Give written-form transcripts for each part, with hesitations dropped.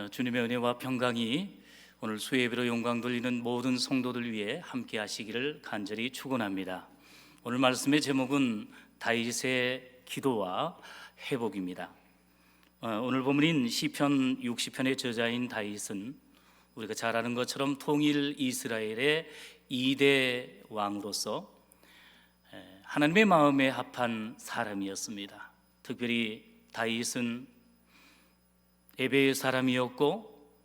주님의 은혜와 평강이 오늘 수요예배로 영광 돌리는 모든 성도들 위해 함께 하시기를 간절히 축원합니다. 오늘 말씀의 제목은 다윗의 기도와 회복입니다. 오늘 본문인 시편 60편의 저자인 다윗은 우리가 잘 아는 것처럼 통일 이스라엘의 2대 왕으로서 하나님의 마음에 합한 사람이었습니다. 특별히 다윗은 예배의 사람이었고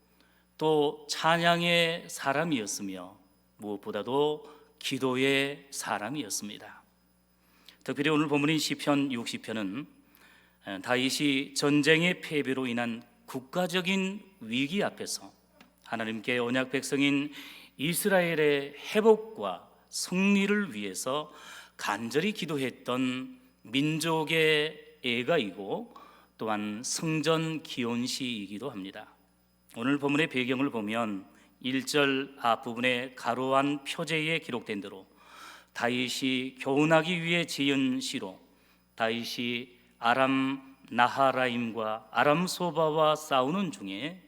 또 찬양의 사람이었으며 무엇보다도 기도의 사람이었습니다. 특별히 오늘 본문인 시편 60편은 다윗이 전쟁의 패배로 인한 국가적인 위기 앞에서 하나님께 언약 백성인 이스라엘의 회복과 승리를 위해서 간절히 기도했던 민족의 애가이고 또한 성전 기원시이기도 합니다. 오늘 본문의 배경을 보면 1절 앞부분에 가로한 표제에 기록된 대로 다윗이 교훈하기 위해 지은 시로 다윗이 아람 나하라임과 아람 소바와 싸우는 중에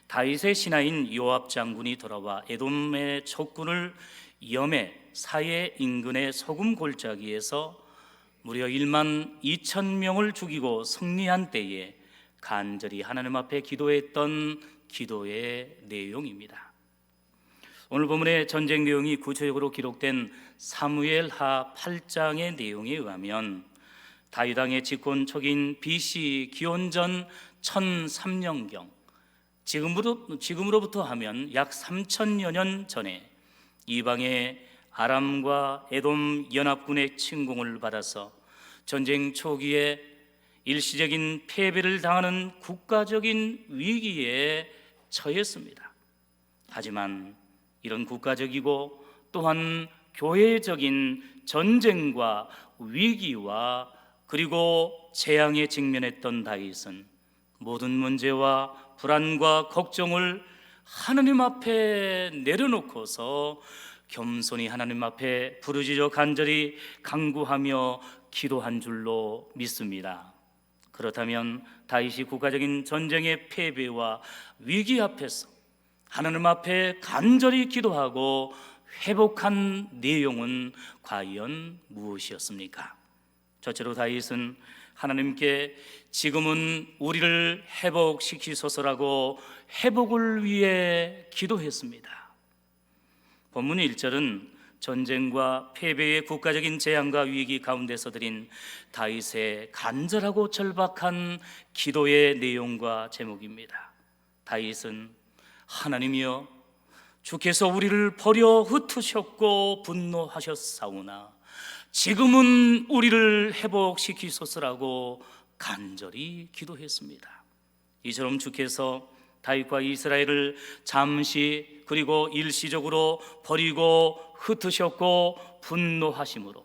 다윗의 신하인 요압 장군이 돌아와 에돔의 촉군을 염해 사해 인근의 소금 골짜기에서 무려 1만 2천 명을 죽이고 승리한 때에 간절히 하나님 앞에 기도했던 기도의 내용입니다. 오늘 본문의 전쟁 내용이 구체적으로 기록된 사무엘하 8장의 내용에 의하면 다윗 왕의 집권 초기인 BC 기원전 1003년경 지금으로부터 하면 약 3천여 년 전에 이방의 아람과 에돔 연합군의 침공을 받아서 전쟁 초기에 일시적인 패배를 당하는 국가적인 위기에 처했습니다. 하지만 이런 국가적이고 또한 교회적인 전쟁과 위기와 그리고 재앙에 직면했던 다윗은 모든 문제와 불안과 걱정을 하나님 앞에 내려놓고서 겸손히 하나님 앞에 부르짖어 간절히 간구하며 기도한 줄로 믿습니다. 그렇다면 다윗이 국가적인 전쟁의 패배와 위기 앞에서 하나님 앞에 간절히 기도하고 회복한 내용은 과연 무엇이었습니까? 첫째로 다윗은 하나님께 지금은 우리를 회복시키소서라고 회복을 위해 기도했습니다. 본문 1절은 전쟁과 패배의 국가적인 재앙과 위기 가운데서 드린 다윗의 간절하고 절박한 기도의 내용과 제목입니다. 다윗은 하나님이여 주께서 우리를 버려 흩으셨고 분노하셨사오나 지금은 우리를 회복시키소서라고 간절히 기도했습니다. 이처럼 주께서 다윗과 이스라엘을 잠시 그리고 일시적으로 버리고 흩으셨고 분노하심으로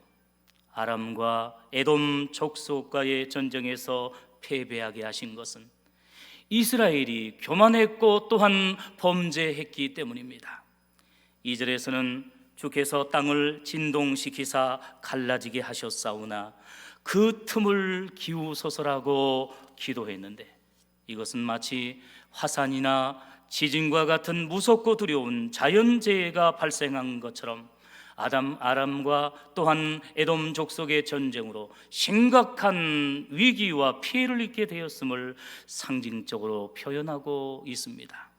아람과 에돔 족속과의 전쟁에서 패배하게 하신 것은 이스라엘이 교만했고 또한 범죄했기 때문입니다. 2절에서는 주께서 땅을 진동시키사 갈라지게 하셨사오나 그 틈을 기우소서라고 기도했는데 이것은 마치 화산이나 지진과 같은 무섭고 두려운 자연재해가 발생한 것처럼 아람과 또한 에돔 족속의 전쟁으로 심각한 위기와 피해를 입게 되었음을 상징적으로 표현하고 있습니다.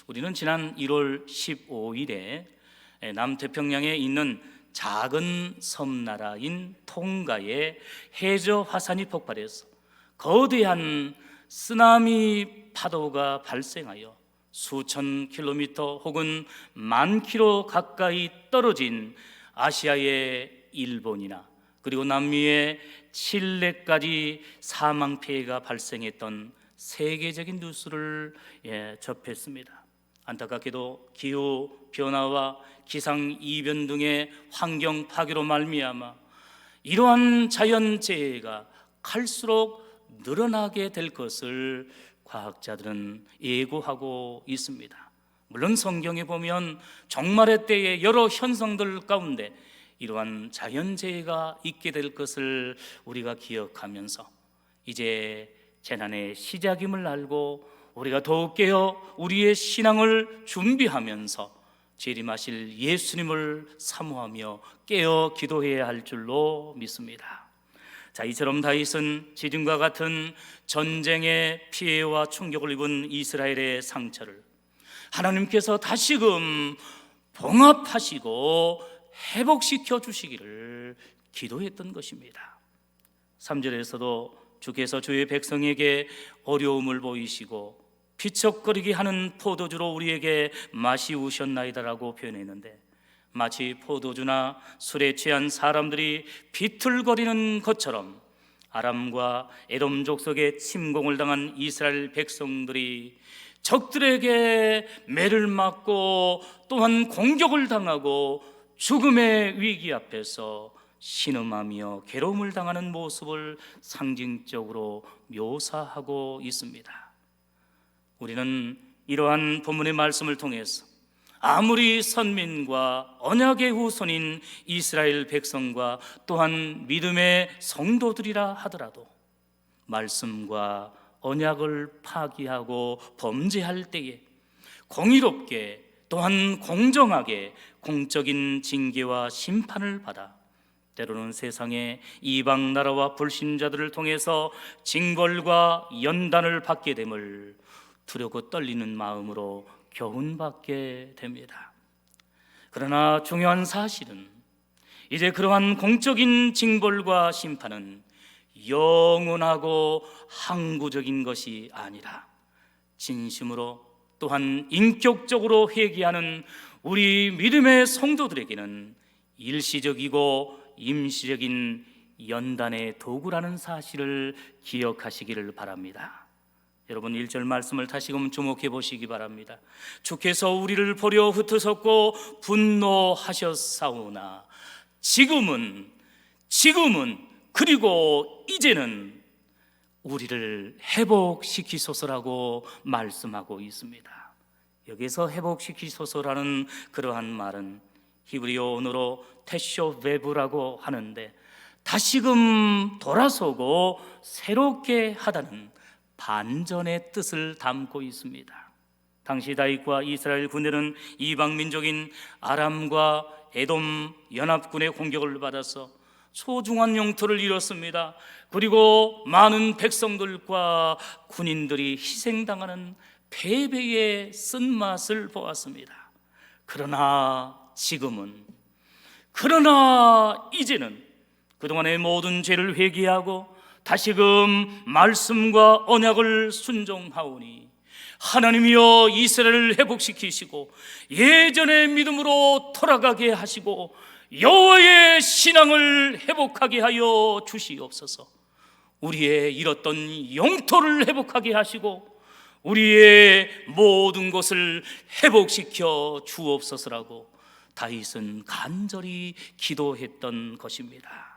우리는 지난 1월 15일에 남태평양에 있는 작은 섬나라인 통가에 해저 화산이 폭발해서 거대한 쓰나미 파도가 발생하여 수천 킬로미터 혹은 만 킬로 가까이 떨어진 아시아의 일본이나 그리고 남미의 칠레까지 사망 피해가 발생했던 세계적인 뉴스를 접했습니다. 안타깝게도 기후 변화와 기상 이변 등의 환경 파괴로 말미암아 이러한 자연재해가 갈수록 늘어나게 될 것을 과학자들은 예고하고 있습니다. 물론 성경에 보면 종말의 때의 여러 현상들 가운데 이러한 자연재해가 있게 될 것을 우리가 기억하면서 이제 재난의 시작임을 알고 우리가 더욱 깨어 우리의 신앙을 준비하면서 재림하실 예수님을 사모하며 깨어 기도해야 할 줄로 믿습니다. 자, 이처럼 다윗은 지금과 같은 전쟁의 피해와 충격을 입은 이스라엘의 상처를 하나님께서 다시금 봉합하시고 회복시켜 주시기를 기도했던 것입니다. 3절에서도 주께서 주의 백성에게 어려움을 보이시고 피척거리게 하는 포도주로 우리에게 마시우셨나이다라고 표현했는데, 마치 포도주나 술에 취한 사람들이 비틀거리는 것처럼 아람과 에돔 족속의 침공을 당한 이스라엘 백성들이 적들에게 매를 맞고 또한 공격을 당하고 죽음의 위기 앞에서 신음하며 괴로움을 당하는 모습을 상징적으로 묘사하고 있습니다. 우리는 이러한 본문의 말씀을 통해서 아무리 선민과 언약의 후손인 이스라엘 백성과 또한 믿음의 성도들이라 하더라도 말씀과 언약을 파기하고 범죄할 때에 공의롭게 또한 공정하게 공적인 징계와 심판을 받아 때로는 세상의 이방 나라와 불신자들을 통해서 징벌과 연단을 받게 됨을 두렵고 떨리는 마음으로 교훈받게 됩니다. 그러나 중요한 사실은 이제 그러한 공적인 징벌과 심판은 영원하고 항구적인 것이 아니라 진심으로 또한 인격적으로 회개하는 우리 믿음의 성도들에게는 일시적이고 임시적인 연단의 도구라는 사실을 기억하시기를 바랍니다. 여러분 1절 말씀을 다시금 주목해 보시기 바랍니다. 주께서 우리를 보려 흩으셨고 분노하셨사오나 지금은 그리고 이제는 우리를 회복시키소서라고 말씀하고 있습니다. 여기서 회복시키소서라는 그러한 말은 히브리어 언어로 테쇼베브라고 하는데 다시금 돌아서고 새롭게 하다는 반전의 뜻을 담고 있습니다. 당시 다윗과 이스라엘 군대는 이방 민족인 아람과 에돔 연합군의 공격을 받아서 소중한 영토를 잃었습니다. 그리고 많은 백성들과 군인들이 희생당하는 패배의 쓴맛을 보았습니다. 그러나 이제는 그동안의 모든 죄를 회개하고 다시금 말씀과 언약을 순종하오니 하나님이여 이스라엘을 회복시키시고 예전의 믿음으로 돌아가게 하시고 여호와의 신앙을 회복하게 하여 주시옵소서. 우리의 잃었던 영토를 회복하게 하시고 우리의 모든 것을 회복시켜 주옵소서라고 다윗은 간절히 기도했던 것입니다.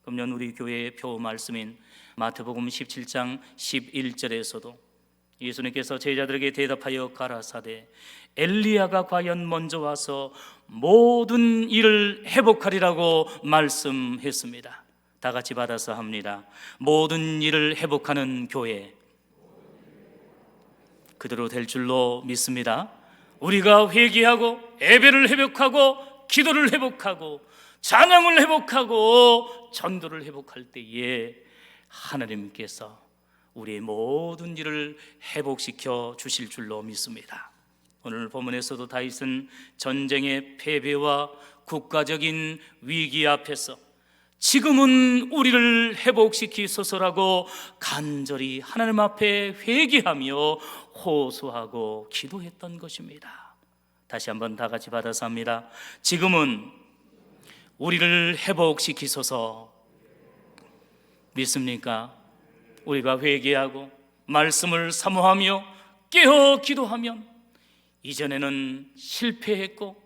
금년 우리 교회의 표 말씀인 마태복음 17장 11절에서도 예수님께서 제자들에게 대답하여 가라사대 엘리야가 과연 먼저 와서 모든 일을 회복하리라고 말씀했습니다. 다 같이 받아서 합니다. 모든 일을 회복하는 교회 그대로 될 줄로 믿습니다. 우리가 회개하고 예배를 회복하고 기도를 회복하고 찬양을 회복하고 전도를 회복할 때에 하나님께서 우리의 모든 일을 회복시켜 주실 줄로 믿습니다. 오늘 본문에서도 다윗은 전쟁의 패배와 국가적인 위기 앞에서 지금은 우리를 회복시키소서라고 간절히 하나님 앞에 회개하며 호소하고 기도했던 것입니다. 다시 한번 다 같이 받아서 합니다. 지금은 우리를 회복시키소서. 믿습니까? 우리가 회개하고 말씀을 사모하며 깨어 기도하면 이전에는 실패했고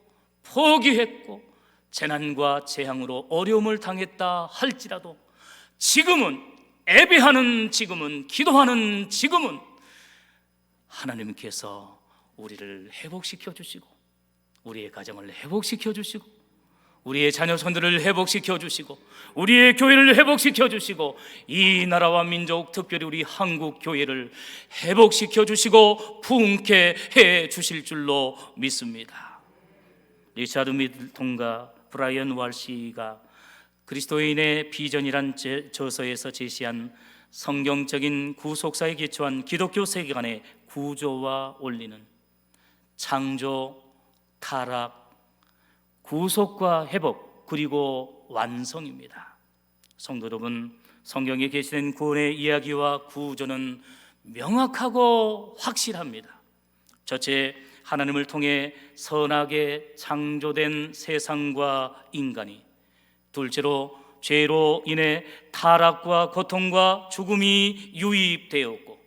포기했고 재난과 재앙으로 어려움을 당했다 할지라도 지금은 예배하는 지금은 기도하는 지금은 하나님께서 우리를 회복시켜 주시고 우리의 가정을 회복시켜 주시고 우리의 자녀손들을 회복시켜 주시고 우리의 교회를 회복시켜 주시고 이 나라와 민족, 특별히 우리 한국 교회를 회복시켜 주시고 부흥케 해 주실 줄로 믿습니다. 리차드 미들턴과 브라이언 월시가 그리스도인의 비전이란 저서에서 제시한 성경적인 구속사에 기초한 기독교 세계관의 구조와 원리는 창조, 타락, 구속과 회복, 그리고 완성입니다. 성도 여러분, 성경에 게시된 구원의 이야기와 구조는 명확하고 확실합니다. 첫째, 하나님을 통해 선하게 창조된 세상과 인간이, 둘째로 죄로 인해 타락과 고통과 죽음이 유입되었고,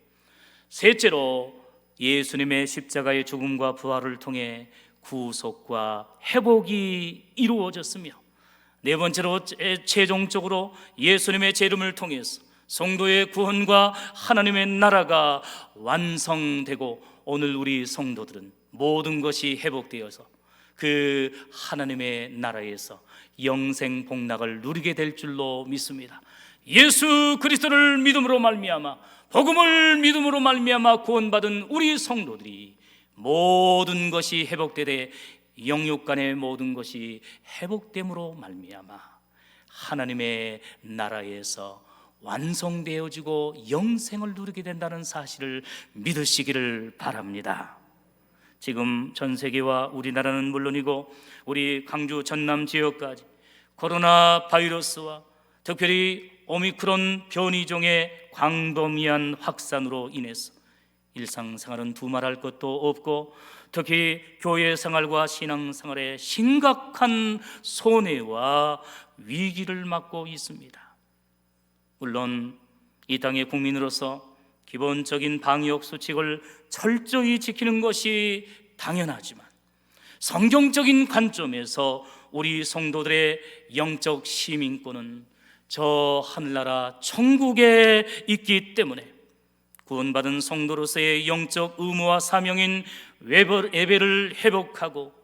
셋째로 예수님의 십자가의 죽음과 부활을 통해 구속과 회복이 이루어졌으며, 네 번째로 최종적으로 예수님의 재림을 통해서 성도의 구원과 하나님의 나라가 완성되고 오늘 우리 성도들은 모든 것이 회복되어서 그 하나님의 나라에서 영생 복락을 누리게 될 줄로 믿습니다. 예수 그리스도를 믿음으로 말미암아, 복음을 믿음으로 말미암아 구원받은 우리 성도들이 모든 것이 회복되되 영육 간의 모든 것이 회복됨으로 말미암아 하나님의 나라에서 완성되어지고 영생을 누리게 된다는 사실을 믿으시기를 바랍니다. 지금 전 세계와 우리나라는 물론이고 우리 광주 전남 지역까지 코로나 바이러스와 특별히 오미크론 변이종의 광범위한 확산으로 인해서 일상생활은 두말할 것도 없고 특히 교회 생활과 신앙생활에 심각한 손해와 위기를 맞고 있습니다. 물론 이 땅의 국민으로서 기본적인 방역 수칙을 철저히 지키는 것이 당연하지만 성경적인 관점에서 우리 성도들의 영적 시민권은 저 하늘나라 천국에 있기 때문에 구원받은 성도로서의 영적 의무와 사명인 예배를 회복하고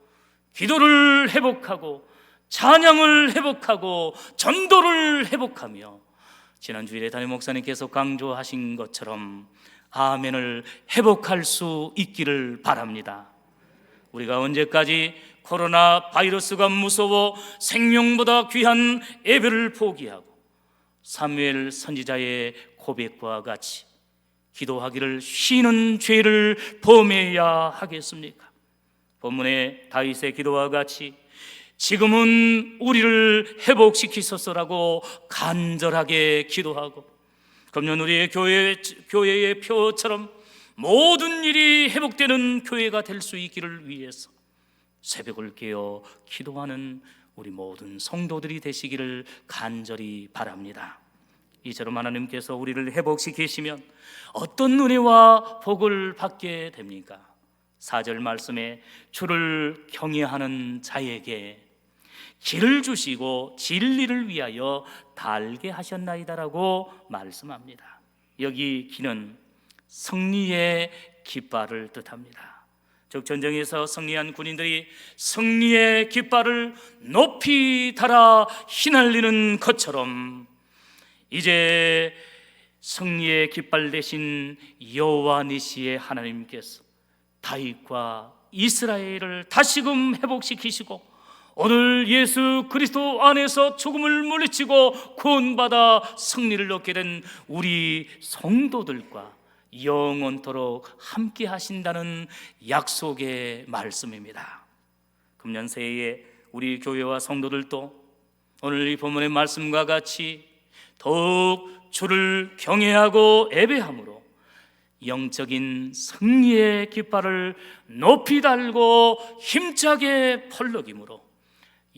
기도를 회복하고 찬양을 회복하고 전도를 회복하며 지난주일에 담임 목사님께서 강조하신 것처럼 아멘을 회복할 수 있기를 바랍니다. 우리가 언제까지 코로나 바이러스가 무서워 생명보다 귀한 예배를 포기하고 사무엘 선지자의 고백과 같이 기도하기를 쉬는 죄를 범해야 하겠습니까? 본문의 다윗의 기도와 같이 지금은 우리를 회복시키소서라고 간절하게 기도하고 금년 우리의 교회의 표처럼 모든 일이 회복되는 교회가 될 수 있기를 위해서 새벽을 깨어 기도하는 우리 모든 성도들이 되시기를 간절히 바랍니다. 이처럼 하나님께서 우리를 회복시키시면 어떤 은혜와 복을 받게 됩니까? 4절 말씀에 주를 경외하는 자에게 길을 주시고 진리를 위하여 달게 하셨나이다라고 말씀합니다. 여기 길은 승리의 깃발을 뜻합니다. 즉 전쟁에서 승리한 군인들이 승리의 깃발을 높이 달아 휘날리는 것처럼 이제 승리의 깃발 대신 여호와 니시의 하나님께서 다윗과 이스라엘을 다시금 회복시키시고 오늘 예수 그리스도 안에서 죽음을 물리치고 구원받아 승리를 얻게 된 우리 성도들과 영원토록 함께 하신다는 약속의 말씀입니다. 금년 새해에 우리 교회와 성도들도 오늘 이 본문의 말씀과 같이 더욱 주를 경외하고 예배함으로 영적인 승리의 깃발을 높이 달고 힘차게 펄럭임으로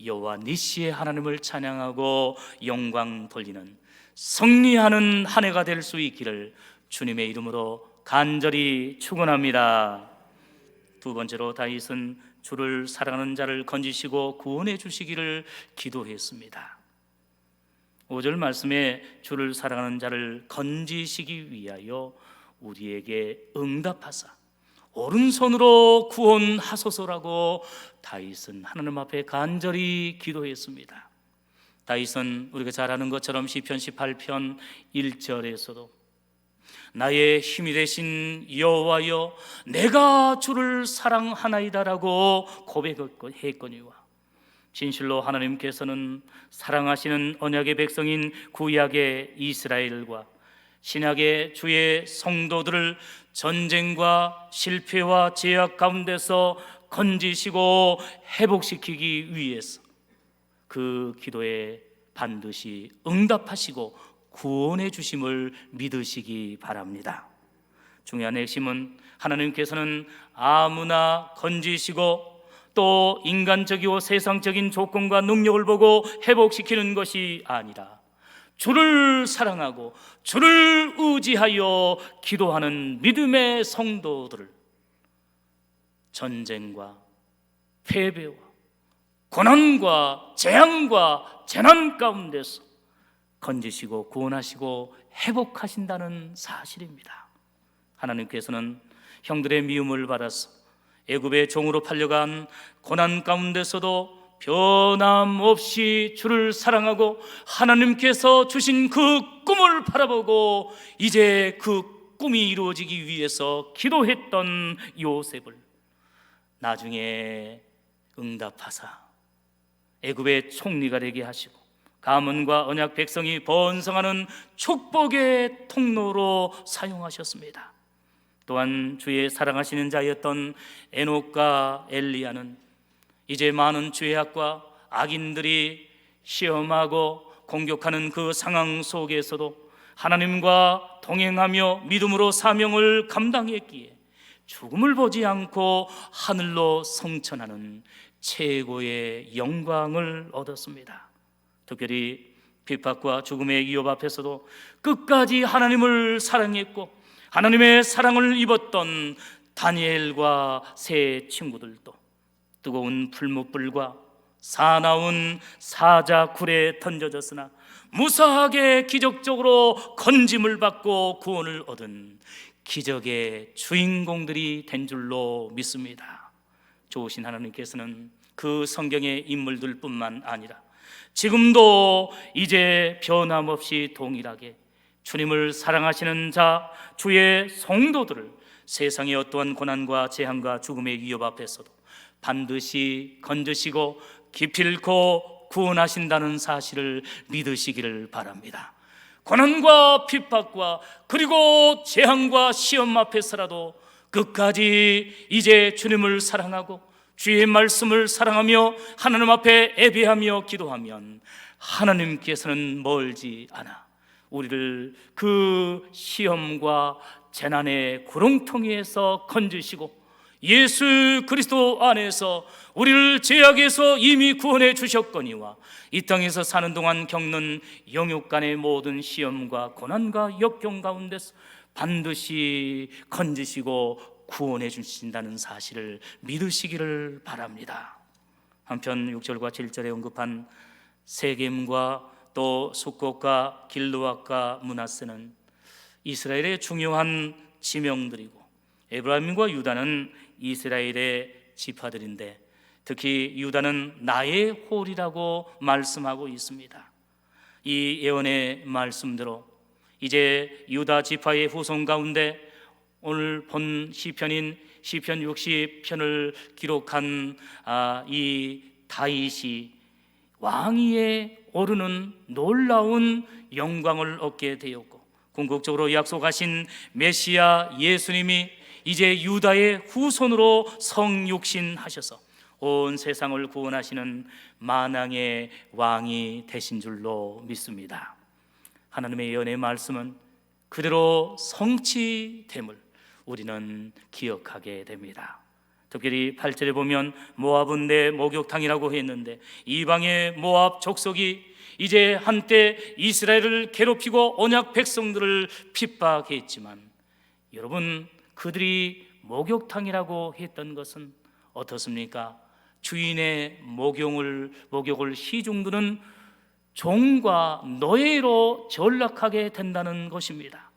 여호와 니시의 하나님을 찬양하고 영광 돌리는 승리하는 한 해가 될 수 있기를 주님의 이름으로 간절히 축원합니다. 두 번째로 다윗은 주를 사랑하는 자를 건지시고 구원해 주시기를 기도했습니다. 5절 말씀에 주를 사랑하는 자를 건지시기 위하여 우리에게 응답하사 오른손으로 구원하소서라고 다윗은 하나님 앞에 간절히 기도했습니다. 다윗은 우리가 잘 아는 것처럼 시편 18편 1절에서도 나의 힘이 되신 여호와여 내가 주를 사랑하나이다라고 고백했거니와 진실로 하나님께서는 사랑하시는 언약의 백성인 구약의 이스라엘과 신약의 주의 성도들을 전쟁과 실패와 제약 가운데서 건지시고 회복시키기 위해서 그 기도에 반드시 응답하시고 구원해 주심을 믿으시기 바랍니다. 중요한 핵심은 하나님께서는 아무나 건지시고 또 인간적이고 세상적인 조건과 능력을 보고 회복시키는 것이 아니라 주를 사랑하고 주를 의지하여 기도하는 믿음의 성도들을 전쟁과 패배와 고난과 재앙과 재난 가운데서 건지시고 구원하시고 회복하신다는 사실입니다. 하나님께서는 형들의 미움을 받아서 애굽의 종으로 팔려간 고난 가운데서도 변함없이 주를 사랑하고 하나님께서 주신 그 꿈을 바라보고 이제 그 꿈이 이루어지기 위해서 기도했던 요셉을 나중에 응답하사 애굽의 총리가 되게 하시고 가문과 언약 백성이 번성하는 축복의 통로로 사용하셨습니다. 또한 주의 사랑하시는 자였던 에녹과 엘리야는 이제 많은 죄악과 악인들이 시험하고 공격하는 그 상황 속에서도 하나님과 동행하며 믿음으로 사명을 감당했기에 죽음을 보지 않고 하늘로 성천하는 최고의 영광을 얻었습니다. 특별히 핍박과 죽음의 위협 앞에서도 끝까지 하나님을 사랑했고 하나님의 사랑을 입었던 다니엘과 세 친구들도 뜨거운 풀무불과 사나운 사자굴에 던져졌으나 무사하게 기적적으로 건짐을 받고 구원을 얻은 기적의 주인공들이 된 줄로 믿습니다. 좋으신 하나님께서는 그 성경의 인물들 뿐만 아니라 지금도 이제 변함없이 동일하게 주님을 사랑하시는 자, 주의 성도들을 세상의 어떠한 고난과 재앙과 죽음의 위협 앞에서도 반드시 건지시고 기필코 구원하신다는 사실을 믿으시기를 바랍니다. 고난과 핍박과 그리고 재앙과 시험 앞에서라도 끝까지 이제 주님을 사랑하고 주의 말씀을 사랑하며 하나님 앞에 예배하며 기도하면 하나님께서는 멀지 않아 우리를 그 시험과 재난의 구렁텅이에서 건지시고 예수 그리스도 안에서 우리를 죄악에서 이미 구원해 주셨거니와 이 땅에서 사는 동안 겪는 영육간의 모든 시험과 고난과 역경 가운데서 반드시 건지시고 구원해 주신다는 사실을 믿으시기를 바랍니다. 한편 6절과 7절에 언급한 세겜과 또 숫곳과 길르앗과 므낫세는 이스라엘의 중요한 지명들이고 에브라임과 유다는 이스라엘의 지파들인데 특히 유다는 나의 홀이라고 말씀하고 있습니다. 이 예언의 말씀대로 이제 유다 지파의 후손 가운데 오늘 본 시편인 시편 60편을 기록한 이 다윗이 왕위에 오르는 놀라운 영광을 얻게 되었고 궁극적으로 약속하신 메시아 예수님이 이제 유다의 후손으로 성육신하셔서 온 세상을 구원하시는 만왕의 왕이 되신 줄로 믿습니다. 하나님의 예언의 말씀은 그대로 성취됨을 우리는 기억하게 됩니다. 특별히 8절에 보면 모압은 내 목욕탕이라고 했는데 이방의 모압 족속이 이제 한때 이스라엘을 괴롭히고 언약 백성들을 핍박했지만 여러분 그들이 목욕탕이라고 했던 것은 어떻습니까? 주인의 목욕을 시중드는 종과 노예로 전락하게 된다는 것입니다.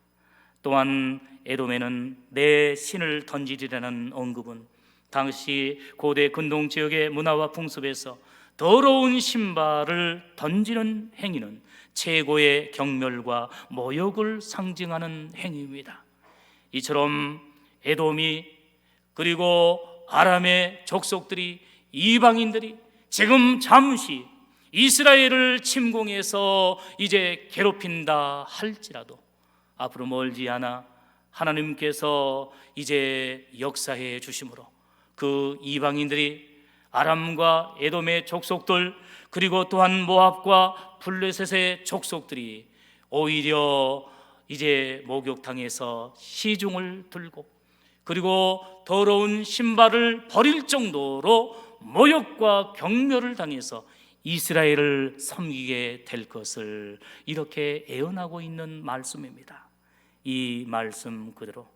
또한 에돔에는 내 신을 던지리라는 언급은 당시 고대 근동 지역의 문화와 풍습에서 더러운 신발을 던지는 행위는 최고의 경멸과 모욕을 상징하는 행위입니다. 이처럼 에돔이 그리고 아람의 족속들이, 이방인들이 지금 잠시 이스라엘을 침공해서 이제 괴롭힌다 할지라도 앞으로 멀지 않아 하나님께서 이제 역사해 주심으로 그 이방인들이 아람과 에돔의 족속들, 그리고 또한 모압과 블레셋의 족속들이 오히려 이제 목욕탕에서 시중을 들고 그리고 더러운 신발을 버릴 정도로 모욕과 경멸을 당해서 이스라엘을 섬기게 될 것을 이렇게 예언하고 있는 말씀입니다. 이 말씀 그대로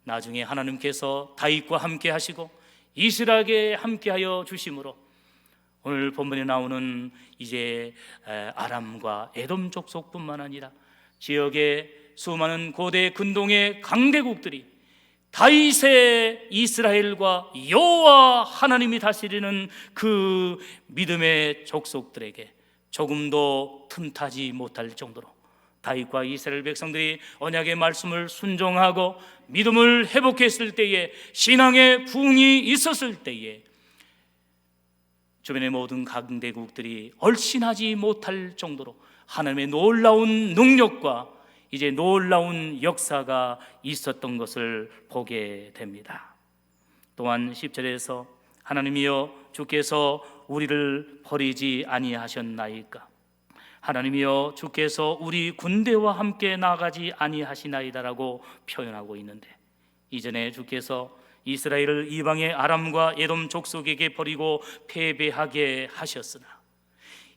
나중에 하나님께서 다윗과 함께 하시고 이스라엘에 함께하여 주심으로 오늘 본문에 나오는 이제 아람과 에돔 족속뿐만 아니라 지역의 수많은 고대 근동의 강대국들이 다윗의 이스라엘과 여호와 하나님이 다스리는 그 믿음의 족속들에게 조금도 틈타지 못할 정도로 다윗과 이스라엘 백성들이 언약의 말씀을 순종하고 믿음을 회복했을 때에, 신앙의 부흥이 있었을 때에 주변의 모든 강대국들이 얼씬하지 못할 정도로 하나님의 놀라운 능력과 이제 놀라운 역사가 있었던 것을 보게 됩니다. 또한 10절에서 하나님이여 주께서 우리를 버리지 아니하셨나이까, 하나님이여 주께서 우리 군대와 함께 나가지 아니하시나이다라고 표현하고 있는데, 이전에 주께서 이스라엘을 이방의 아람과 에돔 족속에게 버리고 패배하게 하셨으나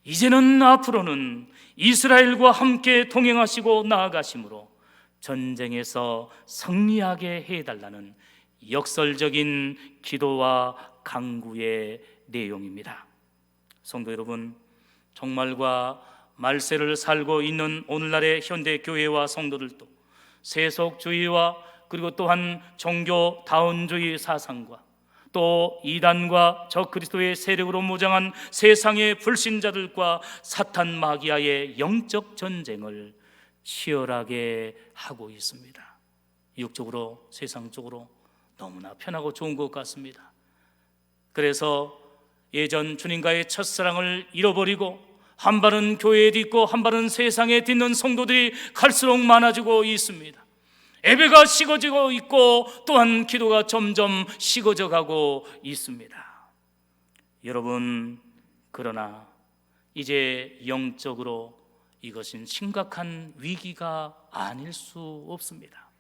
이제는 앞으로는 이스라엘과 함께 동행하시고 나아가심으로 전쟁에서 승리하게 해달라는 역설적인 기도와 간구의 내용입니다. 성도 여러분, 정말과 말세를 살고 있는 오늘날의 현대 교회와 성도들도 세속주의와 그리고 또한 종교 다원주의 사상과 또 이단과 적그리스도의 세력으로 무장한 세상의 불신자들과 사탄 마귀아의 영적 전쟁을 치열하게 하고 있습니다. 육적으로, 세상적으로 너무나 편하고 좋은 것 같습니다. 그래서 예전 주님과의 첫사랑을 잃어버리고 한 발은 교회에 딛고 한 발은 세상에 딛는 성도들이 갈수록 많아지고 있습니다. 예배가 식어지고 있고 또한 기도가 점점 식어져 가고 있습니다. 여러분, 그러나 이제 영적으로 이것은 심각한 위기가 아닐 수 없습니다.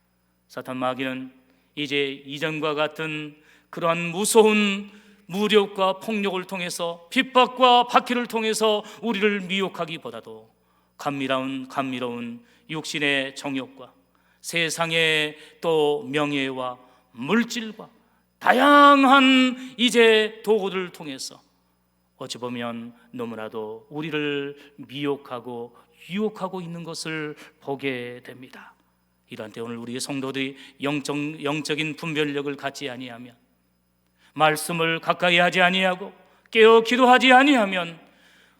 사탄 마귀는 이제 이전과 같은 그러한 무서운 무력과 폭력을 통해서, 핍박과 박해를 통해서 우리를 미혹하기보다도 감미로운 육신의 정욕과 세상의 또 명예와 물질과 다양한 이제 도구들을 통해서 어찌 보면 너무나도 우리를 미혹하고 유혹하고 있는 것을 보게 됩니다. 이러한 때 오늘 우리의 성도들이 영적인 분별력을 갖지 아니하면, 말씀을 가까이 하지 아니하고 깨어 기도하지 아니하면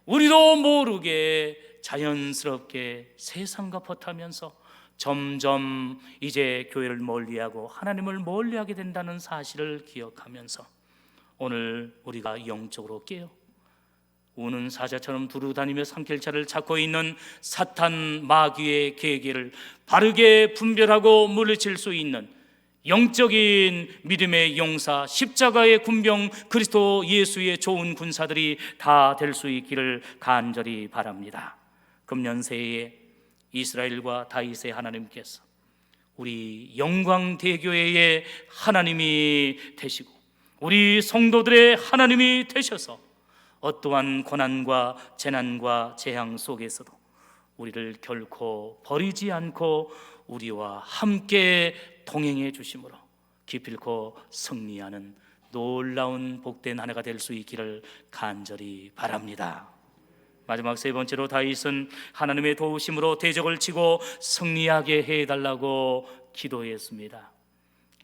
우리도 모르게 자연스럽게 세상과 벗하면서 점점 이제 교회를 멀리하고 하나님을 멀리하게 된다는 사실을 기억하면서 오늘 우리가 영적으로 깨어 우는 사자처럼 두루다니며 산길차를 찾고 있는 사탄 마귀의 계계를 바르게 분별하고 물리칠 수 있는 영적인 믿음의 용사, 십자가의 군병 그리스도 예수의 좋은 군사들이 다 될 수 있기를 간절히 바랍니다. 금년 새해에 이스라엘과 다윗의 하나님께서 우리 영광대교회의 하나님이 되시고 우리 성도들의 하나님이 되셔서 어떠한 고난과 재난과 재앙 속에서도 우리를 결코 버리지 않고 우리와 함께 동행해 주심으로 기필코 승리하는 놀라운 복된 한 해가 될 수 있기를 간절히 바랍니다. 마지막 세 번째로 다윗은 하나님의 도우심으로 대적을 치고 승리하게 해달라고 기도했습니다.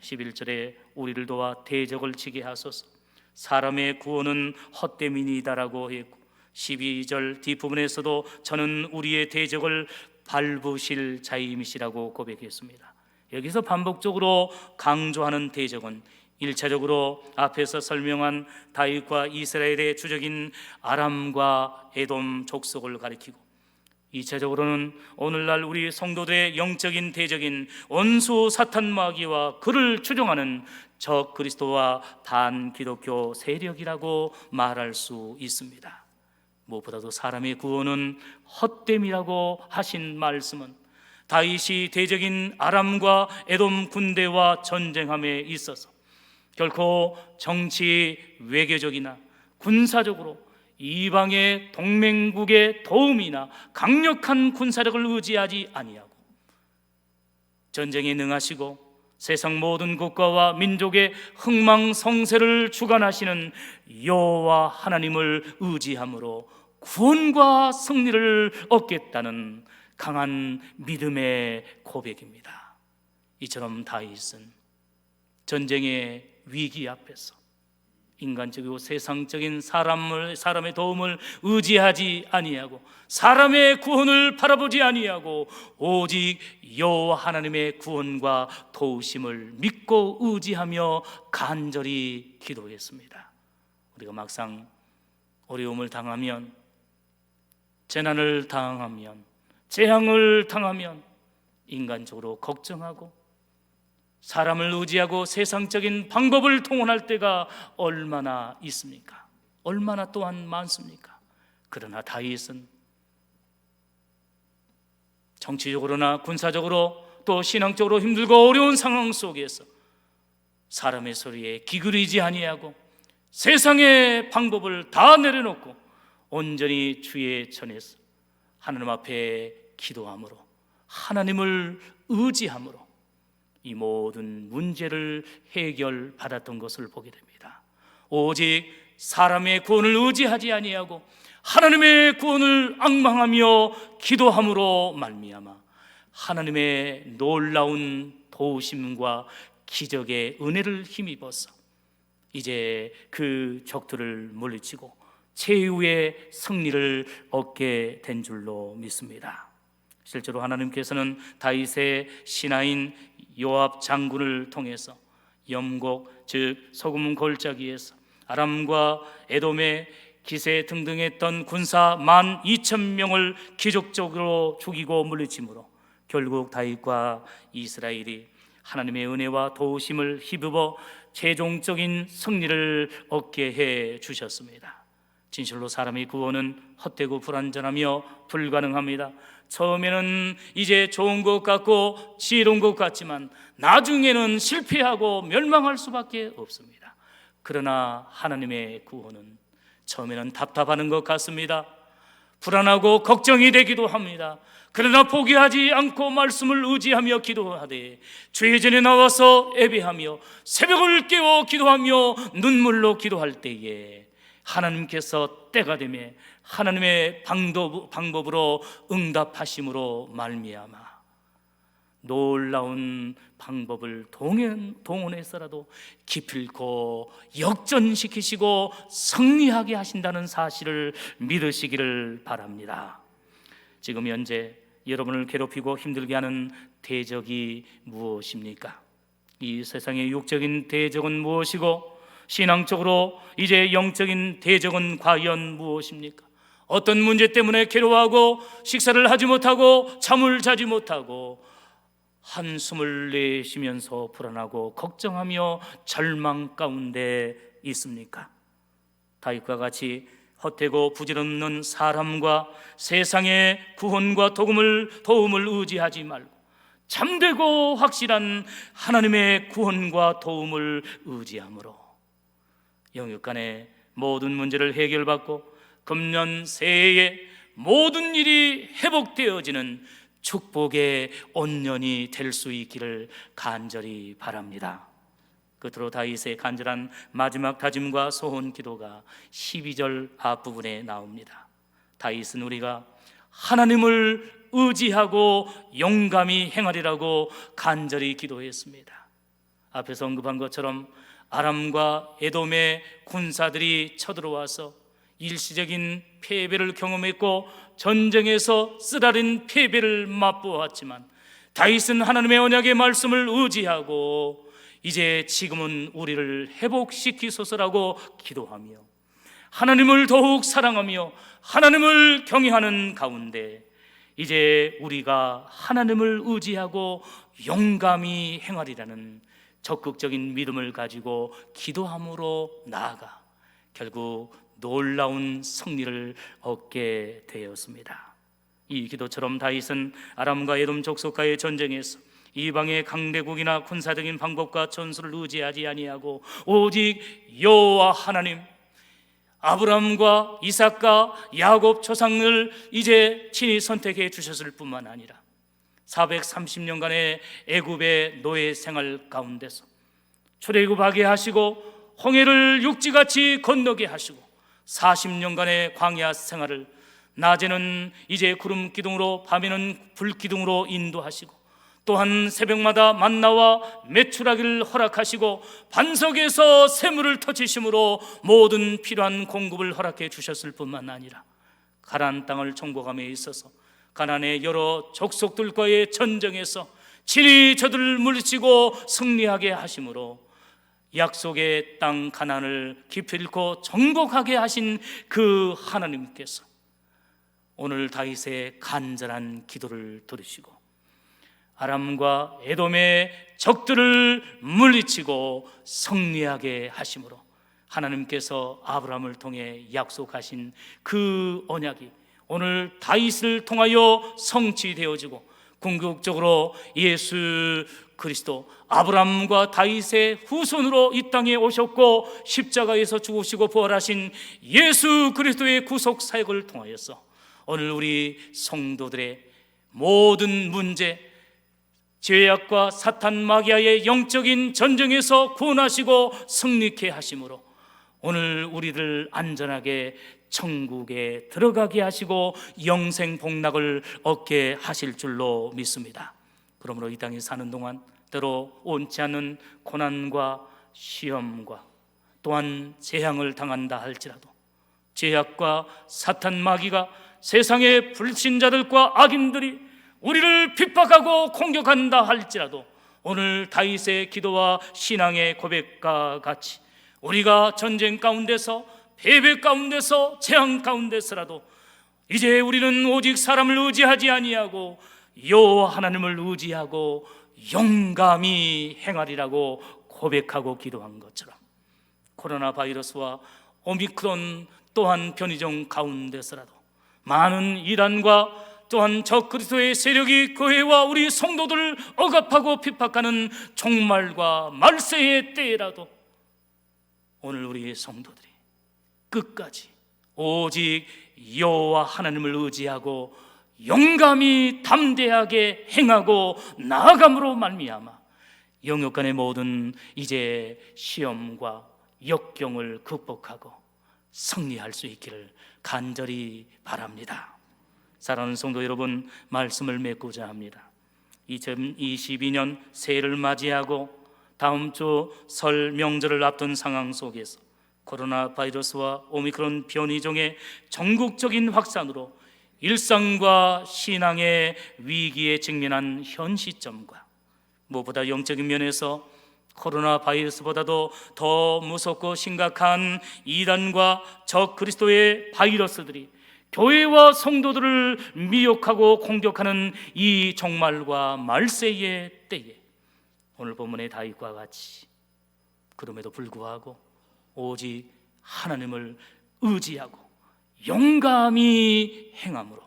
11절에 우리를 도와 대적을 치게 하소서, 사람의 구원은 헛됨이니이다라고 했고, 12절 뒷부분에서도 저는 우리의 대적을 밟으실 자임이시라고 고백했습니다. 여기서 반복적으로 강조하는 대적은 1차적으로 앞에서 설명한 다윗과 이스라엘의 주적인 아람과 에돔 족속을 가리키고, 2차적으로는 오늘날 우리 성도들의 영적인 대적인 원수 사탄 마귀와 그를 추종하는 적 그리스도와 반기독교 세력이라고 말할 수 있습니다. 무엇보다도 사람의 구원은 헛됨이라고 하신 말씀은 다윗이 대적인 아람과 에돔 군대와 전쟁함에 있어서 결코 정치, 외교적이나 군사적으로 이방의 동맹국의 도움이나 강력한 군사력을 의지하지 아니하고 전쟁에 능하시고 세상 모든 국가와 민족의 흥망성쇠를 주관하시는 여호와 하나님을 의지함으로 구원과 승리를 얻겠다는 강한 믿음의 고백입니다. 이처럼 다윗은 전쟁의 위기 앞에서 인간적이고 세상적인 사람의 도움을 의지하지 아니하고 사람의 구원을 바라보지 아니하고 오직 여호와 하나님의 구원과 도우심을 믿고 의지하며 간절히 기도했습니다. 우리가 막상 어려움을 당하면, 재난을 당하면, 재앙을 당하면 인간적으로 걱정하고 사람을 의지하고 세상적인 방법을 통원할 때가 얼마나 있습니까? 얼마나 또한 많습니까? 그러나 다윗은 정치적으로나 군사적으로 또 신앙적으로 힘들고 어려운 상황 속에서 사람의 소리에 기울이지 아니하고 세상의 방법을 다 내려놓고 온전히 주의 전에서 하나님 앞에 기도함으로, 하나님을 의지함으로 이 모든 문제를 해결받았던 것을 보게 됩니다. 오직 사람의 구원을 의지하지 아니하고 하나님의 구원을 앙망하며 기도함으로 말미암아 하나님의 놀라운 도우심과 기적의 은혜를 힘입어서 이제 그 적들을 물리치고 최후의 승리를 얻게 된 줄로 믿습니다. 실제로 하나님께서는 다윗의 신하인 요압 장군을 통해서 염곡, 즉 소금 골짜기에서 아람과 에돔의 기세 등등했던 군사 12,000명을 기적적으로 죽이고 물리침으로 결국 다윗과 이스라엘이 하나님의 은혜와 도우심을 힘입어 최종적인 승리를 얻게 해 주셨습니다. 진실로 사람의 구원은 헛되고 불완전하며 불가능합니다. 처음에는 이제 좋은 것 같고 지혜로운 것 같지만 나중에는 실패하고 멸망할 수밖에 없습니다. 그러나 하나님의 구원은 처음에는 답답하는 것 같습니다. 불안하고 걱정이 되기도 합니다. 그러나 포기하지 않고 말씀을 의지하며 기도하되 주의 전에 나와서 예배하며 새벽을 깨워 기도하며 눈물로 기도할 때에 하나님께서 때가 되매 하나님의 방법으로 응답하심으로 말미암아 놀라운 방법을 동원해서라도 기필코 역전시키시고 승리하게 하신다는 사실을 믿으시기를 바랍니다. 지금 현재 여러분을 괴롭히고 힘들게 하는 대적이 무엇입니까? 이 세상의 육적인 대적은 무엇이고 신앙적으로 이제 영적인 대적은 과연 무엇입니까? 어떤 문제 때문에 괴로워하고 식사를 하지 못하고 잠을 자지 못하고 한숨을 내쉬면서 불안하고 걱정하며 절망 가운데 있습니까? 다윗과 같이 헛되고 부질없는 사람과 세상의 구원과 도움을 의지하지 말고 참되고 확실한 하나님의 구원과 도움을 의지함으로 영육 간의 모든 문제를 해결받고 금년 새해에 모든 일이 회복되어지는 축복의 온년이 될 수 있기를 간절히 바랍니다. 끝으로 다윗의 간절한 마지막 다짐과 소원 기도가 12절 앞부분에 나옵니다. 다윗은 우리가 하나님을 의지하고 용감히 행하리라고 간절히 기도했습니다. 앞에서 언급한 것처럼 아람과 에돔의 군사들이 쳐들어와서 일시적인 패배를 경험했고 전쟁에서 쓰라린 패배를 맛보았지만 다윗은 하나님의 언약의 말씀을 의지하고 이제 지금은 우리를 회복시키소서라고 기도하며 하나님을 더욱 사랑하며 하나님을 경외하는 가운데 이제 우리가 하나님을 의지하고 용감히 행하리라는 적극적인 믿음을 가지고 기도함으로 나아가 결국 놀라운 승리를 얻게 되었습니다. 이 기도처럼 다윗은 아람과 에돔 족속과의 전쟁에서 이방의 강대국이나 군사적인 방법과 전술을 의지하지 아니하고 오직 여호와 하나님, 아브라함과 이삭과 야곱 조상을 이제 친히 선택해 주셨을 뿐만 아니라 430년간의 애굽의 노예 생활 가운데서 출애굽하게 하시고 홍해를 육지같이 건너게 하시고 40년간의 광야 생활을 낮에는 이제 구름 기둥으로 밤에는 불 기둥으로 인도하시고 또한 새벽마다 만나와 메추라기를 허락하시고 반석에서 샘물을 터치심으로 모든 필요한 공급을 허락해 주셨을 뿐만 아니라 가나안 땅을 정복함에 있어서 가나안의 여러 족속들과의 전쟁에서 친히 저들을 물리치고 승리하게 하심으로 약속의 땅 가나안을 기필코 정복하게 하신 그 하나님께서 오늘 다윗의 간절한 기도를 들으시고 아람과 에돔의 적들을 물리치고 승리하게 하심으로 하나님께서 아브라함을 통해 약속하신 그 언약이 오늘 다윗을 통하여 성취되어지고 궁극적으로 예수 그리스도 아브라함과 다윗의 후손으로 이 땅에 오셨고 십자가에서 죽으시고 부활하신 예수 그리스도의 구속 사역을 통하여서 오늘 우리 성도들의 모든 문제, 죄악과 사탄 마귀아의 영적인 전쟁에서 구원하시고 승리케 하심으로 오늘 우리를 안전하게 천국에 들어가게 하시고 영생 복락을 얻게 하실 줄로 믿습니다. 그러므로 이 땅에 사는 동안 때로 온치 않은 고난과 시험과 또한 재앙을 당한다 할지라도 죄악과 사탄 마귀가 세상의 불신자들과 악인들이 우리를 핍박하고 공격한다 할지라도 오늘 다윗의 기도와 신앙의 고백과 같이 우리가 전쟁 가운데서 패배 가운데서 재앙 가운데서라도 이제 우리는 오직 사람을 의지하지 아니하고 여호와 하나님을 의지하고 용감히 행하리라고 고백하고 기도한 것처럼 코로나 바이러스와 오미크론 또한 변이종 가운데서라도 많은 이단과 또한 적 그리스도의 세력이 교회와 우리 성도들을 억압하고 핍박하는 종말과 말세의 때라도 오늘 우리의 성도들이 끝까지 오직 여호와 하나님을 의지하고 용감히 담대하게 행하고 나아감으로 말미암아 영역간의 모든 이제 시험과 역경을 극복하고 승리할 수 있기를 간절히 바랍니다. 사랑하는 성도 여러분, 말씀을 맺고자 합니다. 2022년 새해를 맞이하고 다음 주 설 명절을 앞둔 상황 속에서 코로나 바이러스와 오미크론 변이종의 전국적인 확산으로 일상과 신앙의 위기에 직면한 현 시점과 무엇보다 영적인 면에서 코로나 바이러스보다도 더 무섭고 심각한 이단과 적 그리스도의 바이러스들이 교회와 성도들을 미혹하고 공격하는 이 종말과 말세의 때에 오늘 본문의 다윗과 같이 그럼에도 불구하고 오직 하나님을 의지하고 용감히 행함으로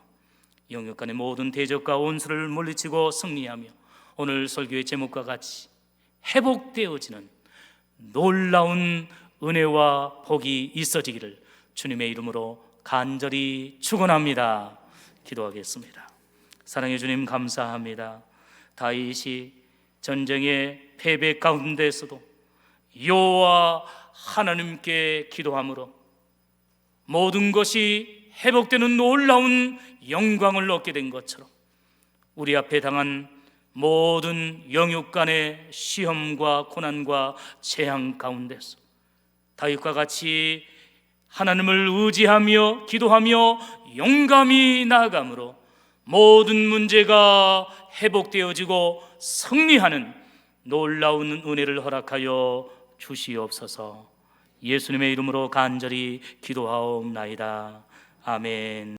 영역간의 모든 대적과 온수를 물리치고 승리하며 오늘 설교의 제목과 같이 회복되어지는 놀라운 은혜와 복이 있어지기를 주님의 이름으로 간절히 축원합니다. 기도하겠습니다. 사랑해 주님, 감사합니다. 다윗이 전쟁의 패배 가운데서도 여호와 하나님께 기도함으로 모든 것이 회복되는 놀라운 영광을 얻게 된 것처럼 우리 앞에 당한 모든 영육간의 시험과 고난과 재앙 가운데서 다윗과 같이 하나님을 의지하며 기도하며 용감히 나아감으로 모든 문제가 회복되어지고 승리하는 놀라운 은혜를 허락하여 주시옵소서. 예수님의 이름으로 간절히 기도하옵나이다. 아멘.